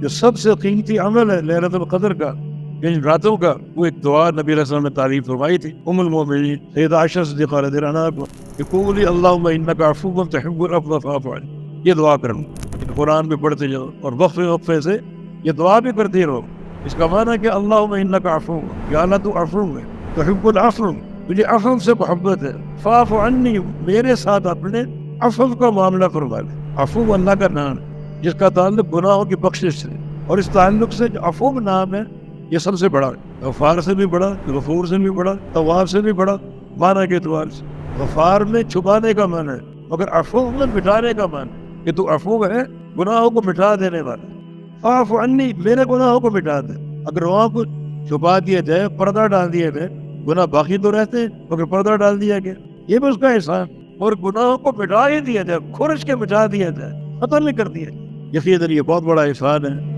جو سب سے قیمتی عمل ہے لیلۃ القدر کا، ان راتوں کا، وہ ایک دعا نبی علیہ السلام نے تعریف فرمائی تھی ام المومنین سیدہ عائشہ صدیقہ رضی اللہ عنہا کو کہ قولی اللہم انک عفو تحب العفو فاعف عنی، یہ دعا کرنا قرآن میں پڑھتے جاؤ اور وقفے وقفے سے یہ دعا بھی کرتے رہو۔ اس کا معنی ہے کہ اللہم انک عفو، یا اللہ تو عفو ہے، تحب العفو، مجھے عفو سے محبت ہے، فاعف عنی، میرے ساتھ اپنے عفو کا معاملہ فرما لے۔ عفو اللہ کا نام ہے جس کا تعلق گناہوں کی بخشش سے، اور اس تعلق سے جو عفو نام ہے یہ سب سے بڑا ہے، غفار سے بھی بڑا، غفور سے بھی بڑا، تواب سے بھی بڑا معنی کے اعتبار سے۔ غفار میں چھپانے کا معنی ہے، مگر عفو میں مٹانے کا معنی ہے کہ تو عفو ہے، گناہوں کو مٹا دینے والا۔ فاعف عنی، میرے گناہوں کو مٹا دے۔ اگر گناہوں کو چھپا دیا جائے، پردہ ڈال دیا جائے، گناہ باقی تو رہتے ہیں مگر پردہ ڈال دیا گیا، یہ بھی اس کا احسان۔ اور گناہوں کو مٹا ہی دیا جائے، کھرچ کے مٹا دیا جائے، ختم نہیں کر دیا، یقیناً یہ بہت بڑا احسان ہے۔